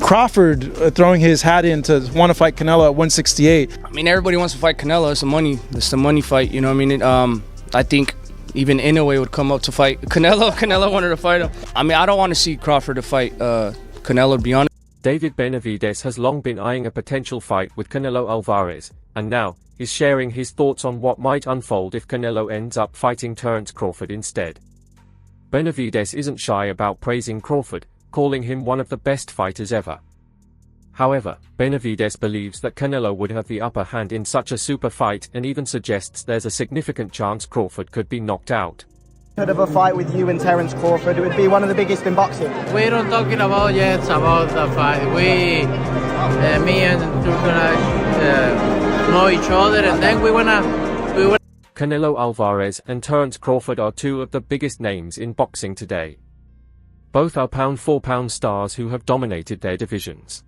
Crawford throwing his hat in to want to fight Canelo at 168. I mean, everybody wants to fight Canelo. It's a money fight. You know what I mean? I think even Inoue would come up to fight Canelo. Canelo wanted to fight him. I mean, I don't want to see Crawford to fight Canelo, to be honest. David Benavidez has long been eyeing a potential fight with Canelo Alvarez, and now is sharing his thoughts on what might unfold if Canelo ends up fighting Terence Crawford instead. Benavidez isn't shy about praising Crawford, calling him one of the best fighters ever. However, Benavidez believes that Canelo would have the upper hand in such a super fight and even suggests there's a significant chance Crawford could be knocked out. Of a fight with you and Terence Crawford, it would be one of the biggest in boxing. We're not talking about yet about the fight. Me and we're gonna know each other, and then we wanna. Canelo Alvarez and Terence Crawford are two of the biggest names in boxing today. Both are pound-for-pound stars who have dominated their divisions.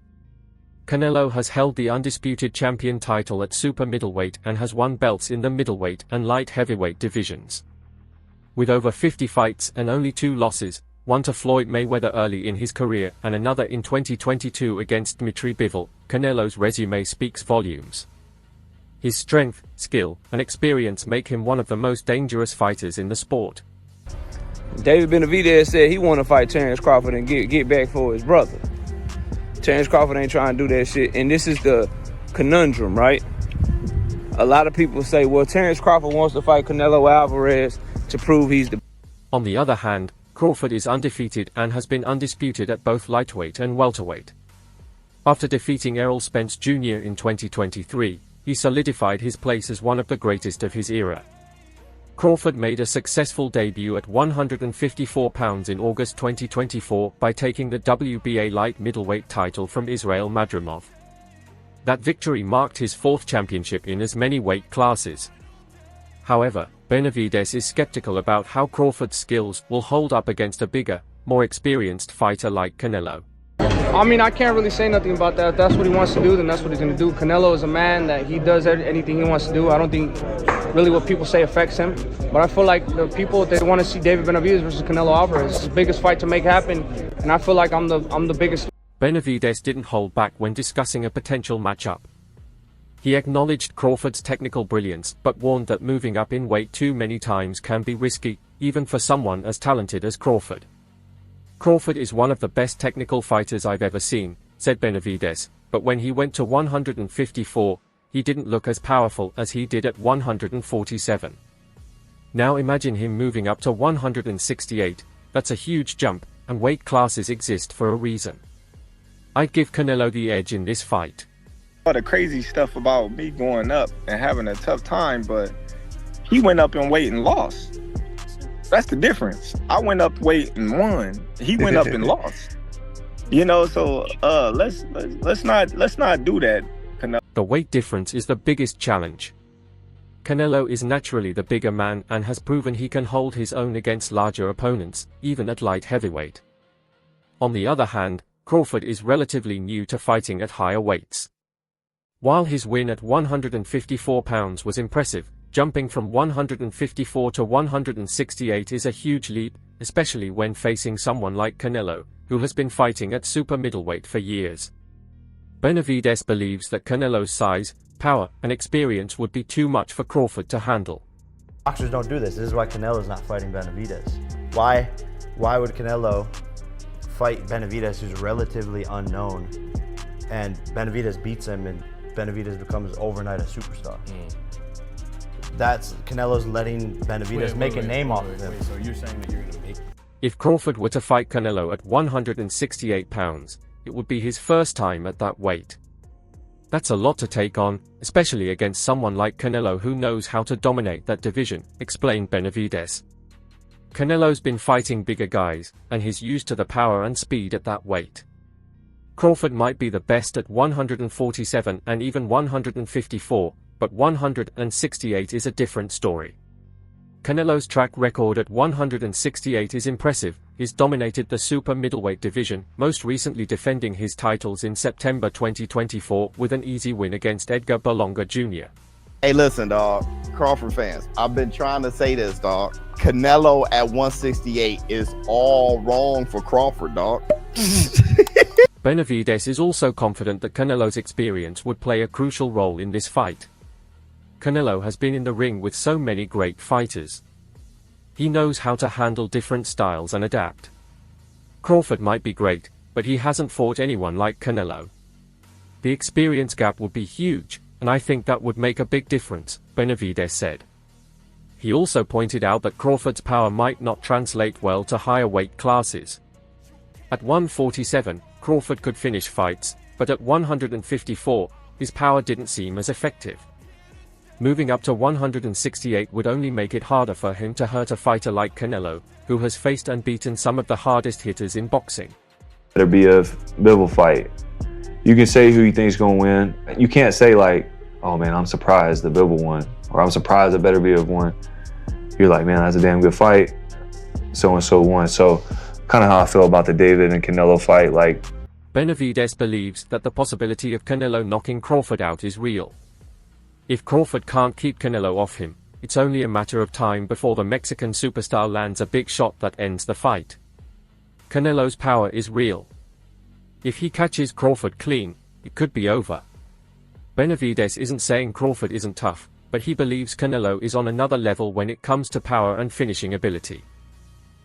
Canelo has held the undisputed champion title at super middleweight and has won belts in the middleweight and light heavyweight divisions. With over 50 fights and only 2 losses, one to Floyd Mayweather early in his career and another in 2022 against Dmitry Bivol, Canelo's resume speaks volumes. His strength, skill, and experience make him one of the most dangerous fighters in the sport. David Benavidez said he want to fight Terence Crawford and get back for his brother. Terence Crawford ain't trying to do that shit, and this is the conundrum, right? A lot of people say, well, Terence Crawford wants to fight Canelo Alvarez to prove he's the... On the other hand, Crawford is undefeated and has been undisputed at both lightweight and welterweight. After defeating Errol Spence Jr. in 2023, he solidified his place as one of the greatest of his era. Crawford made a successful debut at 154 pounds in August 2024 by taking the WBA light middleweight title from Israel Madrimov. That victory marked his 4th championship in as many weight classes. However, Benavidez is skeptical about how Crawford's skills will hold up against a bigger, more experienced fighter like Canelo. I mean, I can't really say nothing about that. If that's what he wants to do, then that's what he's going to do. Canelo is a man that he does anything he wants to do. I don't think really what people say affects him. But I feel like the people, they want to see David Benavidez versus Canelo Alvarez. It's the biggest fight to make happen, and I feel like I'm the biggest. Benavidez didn't hold back when discussing a potential matchup. He acknowledged Crawford's technical brilliance but warned that moving up in weight too many times can be risky, even for someone as talented as Crawford. Crawford is one of the best technical fighters I've ever seen, said Benavidez, but when he went to 154, he didn't look as powerful as he did at 147. Now imagine him moving up to 168, that's a huge jump, and weight classes exist for a reason. I'd give Canelo the edge in this fight. All the crazy stuff about me going up and having a tough time, but he went up in weight and lost. That's the difference. I went up weight and won. He went up and lost. You know, so let's not do that. Canelo. The weight difference is the biggest challenge. Canelo is naturally the bigger man and has proven he can hold his own against larger opponents, even at light heavyweight. On the other hand, Crawford is relatively new to fighting at higher weights. While his win at 154 pounds was impressive, jumping from 154 to 168 is a huge leap, especially when facing someone like Canelo, who has been fighting at super middleweight for years. Benavidez believes that Canelo's size, power, and experience would be too much for Crawford to handle. Boxers don't do this. This is why Canelo's not fighting Benavidez. Why would Canelo fight Benavidez, who's relatively unknown, and Benavidez beats him and Benavidez becomes overnight a superstar? That's Canelo's letting Benavidez make a name off of him. So you're saying that you're going to make... If Crawford were to fight Canelo at 168 pounds, it would be his first time at that weight. That's a lot to take on, especially against someone like Canelo who knows how to dominate that division, explained Benavidez. Canelo's been fighting bigger guys, and he's used to the power and speed at that weight. Crawford might be the best at 147 and even 154, but 168 is a different story. Canelo's track record at 168 is impressive. He's dominated the super middleweight division, most recently defending his titles in September 2024 with an easy win against Edgar Berlanga Jr. Hey, listen, dog. Crawford fans, I've been trying to say this, dog. Canelo at 168 is all wrong for Crawford, dog. Benavidez is also confident that Canelo's experience would play a crucial role in this fight. Canelo has been in the ring with so many great fighters. He knows how to handle different styles and adapt. Crawford might be great, but he hasn't fought anyone like Canelo. The experience gap would be huge, and I think that would make a big difference, Benavidez said. He also pointed out that Crawford's power might not translate well to higher weight classes. At 147, Crawford could finish fights, but at 154, his power didn't seem as effective. Moving up to 168 would only make it harder for him to hurt a fighter like Canelo, who has faced and beaten some of the hardest hitters in boxing. It'll be a Bivol fight. You can say who you think is going to win. You can't say like, oh man, I'm surprised the Bivol won, or I'm surprised the Benavidez won. You're like, man, that's a damn good fight. So-and-so won. So kind of how I feel about the David and Canelo fight. Like, Benavidez believes that the possibility of Canelo knocking Crawford out is real. If Crawford can't keep Canelo off him, it's only a matter of time before the Mexican superstar lands a big shot that ends the fight. Canelo's power is real. If he catches Crawford clean, it could be over. Benavidez isn't saying Crawford isn't tough, but he believes Canelo is on another level when it comes to power and finishing ability.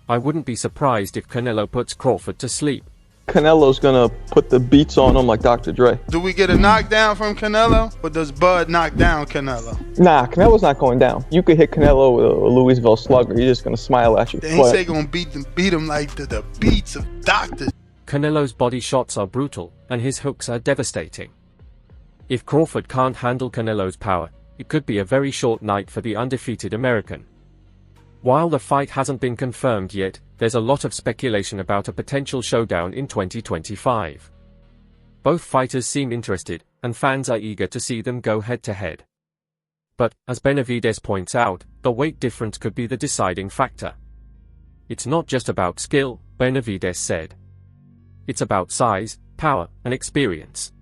I wouldn't be surprised if Canelo puts Crawford to sleep. Canelo's gonna put the beats on him like Dr. Dre. Do we get a knockdown from Canelo, or does Bud knock down Canelo? Nah, Canelo's not going down. You could hit Canelo with a Louisville slugger. He's just gonna smile at you. They ain't say gonna beat him like the beats of Dr. Canelo's body shots are brutal, and his hooks are devastating. If Crawford can't handle Canelo's power, it could be a very short night for the undefeated American. While the fight hasn't been confirmed yet, there's a lot of speculation about a potential showdown in 2025. Both fighters seem interested, and fans are eager to see them go head-to-head. But, as Benavidez points out, the weight difference could be the deciding factor. It's not just about skill, Benavidez said. It's about size, power, and experience.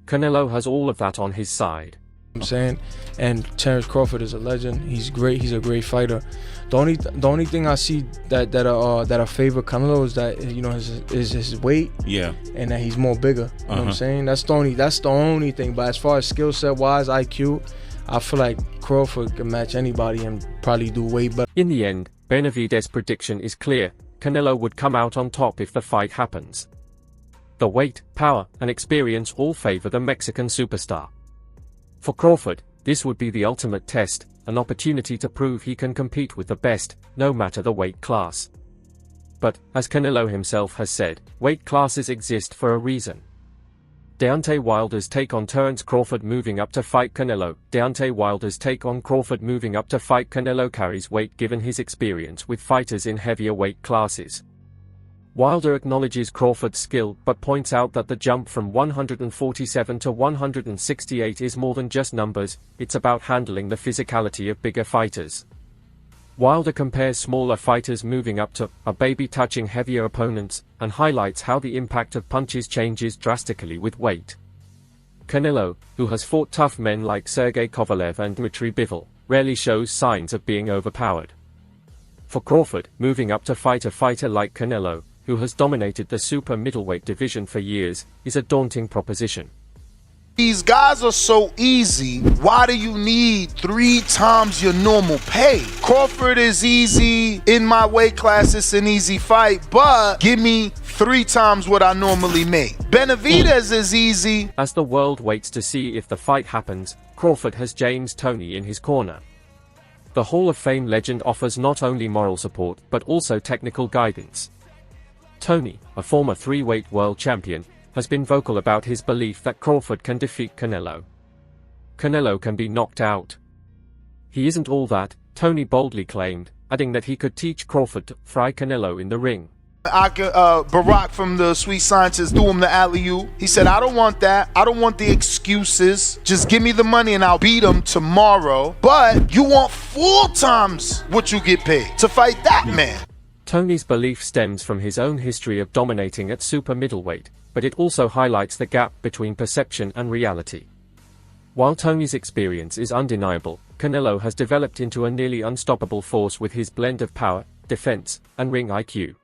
Canelo has all of that on his side. I'm saying, and Terence Crawford is a legend. He's great. He's a great fighter. The only thing I see that I favor Canelo is that, you know, his weight. Yeah. And that he's more bigger. You know what I'm saying? That's the only thing. But as far as skill set wise, IQ, I feel like Crawford can match anybody and probably do way better. In the end, Benavidez's prediction is clear. Canelo would come out on top if the fight happens. The weight, power, and experience all favor the Mexican superstar. For Crawford, this would be the ultimate test, an opportunity to prove he can compete with the best, no matter the weight class. But, as Canelo himself has said, weight classes exist for a reason. Deontay Wilder's take on Terence Crawford moving up to fight Canelo. Deontay Wilder's take on Crawford moving up to fight Canelo carries weight given his experience with fighters in heavier weight classes. Wilder acknowledges Crawford's skill but points out that the jump from 147 to 168 is more than just numbers, it's about handling the physicality of bigger fighters. Wilder compares smaller fighters moving up to a baby touching heavier opponents, and highlights how the impact of punches changes drastically with weight. Canelo, who has fought tough men like Sergey Kovalev and Dmitry Bivol, rarely shows signs of being overpowered. For Crawford, moving up to fight a fighter like Canelo, who has dominated the super middleweight division for years, is a daunting proposition. These guys are so easy. Why do you need 3 times your normal pay? Crawford is easy. In my weight class, it's an easy fight, but give me 3 times what I normally make. Benavidez is easy. As the world waits to see if the fight happens, Crawford has James Toney in his corner. The Hall of Fame legend offers not only moral support but also technical guidance. Toney, a former 3-weight world champion, has been vocal about his belief that Crawford can defeat Canelo. Canelo can be knocked out. He isn't all that, Toney boldly claimed, adding that he could teach Crawford to fry Canelo in the ring. Barack from the Sweet Scientist threw him the alley-oop. He said, I don't want that. I don't want the excuses. Just give me the money and I'll beat him tomorrow. But you want 4 times what you get paid to fight that man. Toney's belief stems from his own history of dominating at super middleweight, but it also highlights the gap between perception and reality. While Toney's experience is undeniable, Canelo has developed into a nearly unstoppable force with his blend of power, defense, and ring IQ.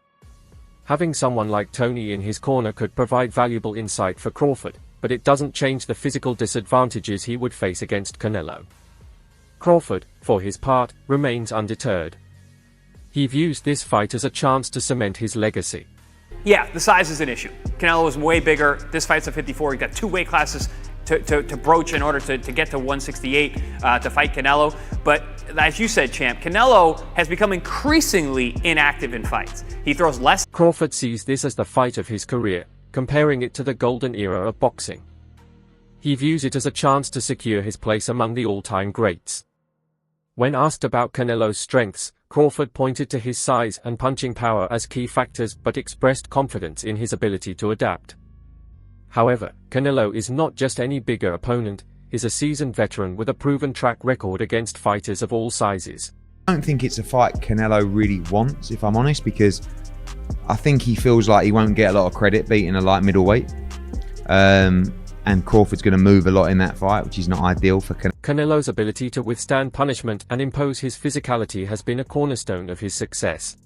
Having someone like Tony in his corner could provide valuable insight for Crawford, but it doesn't change the physical disadvantages he would face against Canelo. Crawford, for his part, remains undeterred. He views this fight as a chance to cement his legacy. Yeah, the size is an issue. Canelo is way bigger. This fight's at 54. He's got 2 weight classes to broach in order to get to 168 to fight Canelo. But as you said, champ, Canelo has become increasingly inactive in fights. He throws less. Crawford sees this as the fight of his career, comparing it to the golden era of boxing. He views it as a chance to secure his place among the all-time greats. When asked about Canelo's strengths, Crawford pointed to his size and punching power as key factors but expressed confidence in his ability to adapt. However, Canelo is not just any bigger opponent, he's a seasoned veteran with a proven track record against fighters of all sizes. I don't think it's a fight Canelo really wants, if I'm honest, because I think he feels like he won't get a lot of credit beating a light middleweight. And Crawford's going to move a lot in that fight, which is not ideal for Canelo. Canelo's ability to withstand punishment and impose his physicality has been a cornerstone of his success.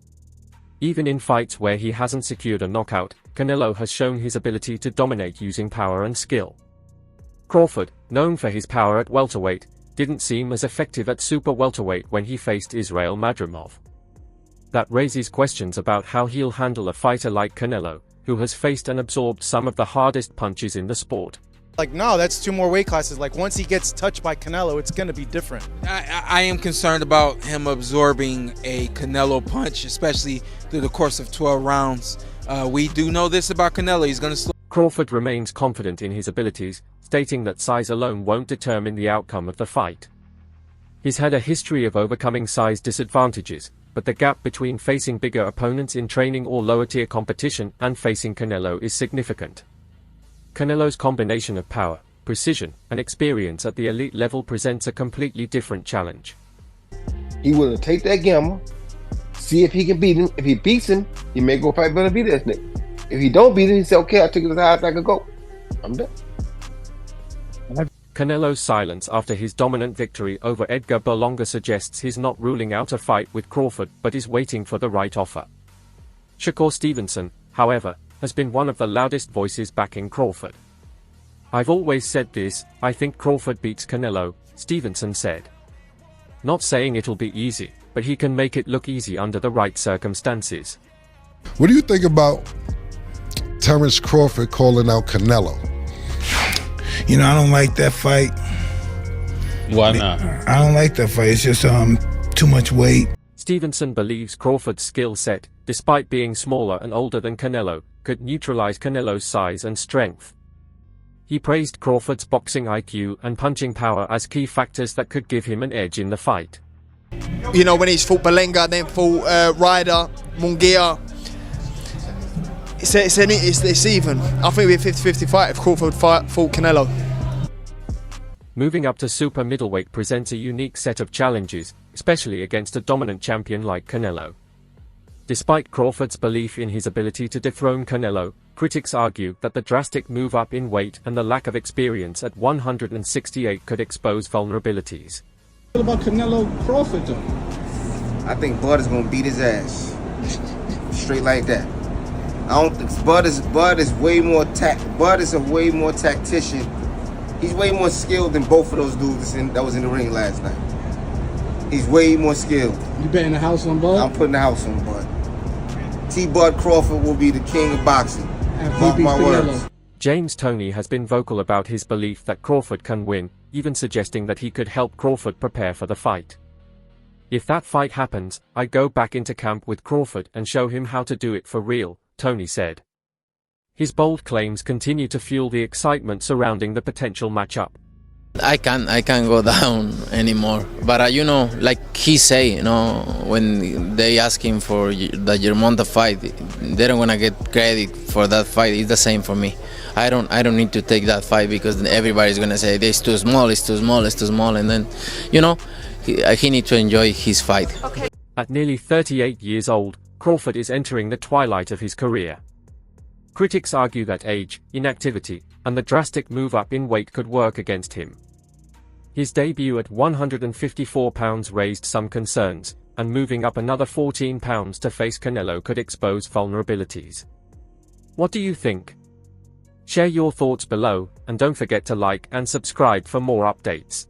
Even in fights where he hasn't secured a knockout, Canelo has shown his ability to dominate using power and skill. Crawford, known for his power at welterweight, didn't seem as effective at super welterweight when he faced Israil Madrimov. That raises questions about how he'll handle a fighter like Canelo, who has faced and absorbed some of the hardest punches in the sport. Like, no, that's 2 more weight classes. Like, once he gets touched by Canelo, it's going to be different. I am concerned about him absorbing a Canelo punch, especially through the course of 12 rounds. We do know this about Canelo. He's going to slow. Crawford remains confident in his abilities, stating that size alone won't determine the outcome of the fight. He's had a history of overcoming size disadvantages, but the gap between facing bigger opponents in training or lower-tier competition and facing Canelo is significant. Canelo's combination of power, precision, and experience at the elite level presents a completely different challenge. He will take that gamble, see if he can beat him. If he beats him, he may go fight Benavidez next. If he don't beat him, he say, okay, I took it as high as I could go. I'm done. Canelo's silence after his dominant victory over Edgar Berlanga suggests he's not ruling out a fight with Crawford but is waiting for the right offer. Shakur Stevenson, however, has been one of the loudest voices backing Crawford. "I've always said this, I think Crawford beats Canelo," Stevenson said. "Not saying it'll be easy, but he can make it look easy under the right circumstances." What do you think about Terence Crawford calling out Canelo? You know, I don't like that fight. Why not? I don't like that fight. It's just too much weight. Stevenson believes Crawford's skill set, despite being smaller and older than Canelo, could neutralize Canelo's size and strength. He praised Crawford's boxing IQ and punching power as key factors that could give him an edge in the fight. You know, when he's fought Berlanga, then fought Ryder, Munguia, it's even. I think it'd be a 50-50 fight if Crawford fought Canelo. Moving up to super middleweight presents a unique set of challenges, especially against a dominant champion like Canelo. Despite Crawford's belief in his ability to dethrone Canelo, critics argue that the drastic move up in weight and the lack of experience at 168 could expose vulnerabilities. What about Canelo Crawford though? I think Bud is gonna beat his ass. Straight like that. I don't think Bud is way more Bud is a way more tactician. He's way more skilled than both of those dudes that was in the ring last night. He's way more skilled. You betting the house on Bud? I'm putting the house on Bud. Bud Crawford will be the king of boxing. Mark my words. James Toney has been vocal about his belief that Crawford can win, even suggesting that he could help Crawford prepare for the fight. "If that fight happens, I go back into camp with Crawford and show him how to do it for real," Toney said. His bold claims continue to fuel the excitement surrounding the potential matchup. I can't go down anymore. But you know, like he say, you know, when they ask him for the Germonta fight, they don't wanna get credit for that fight. It's the same for me. I don't need to take that fight because everybody's gonna say it's too small, it's too small, it's too small, and then, you know, he needs to enjoy his fight. Okay. At nearly 38 years old, Crawford is entering the twilight of his career. Critics argue that age, inactivity, and the drastic move up in weight could work against him. His debut at 154 pounds raised some concerns, and moving up another 14 pounds to face Canelo could expose vulnerabilities. What do you think? Share your thoughts below, and don't forget to like and subscribe for more updates.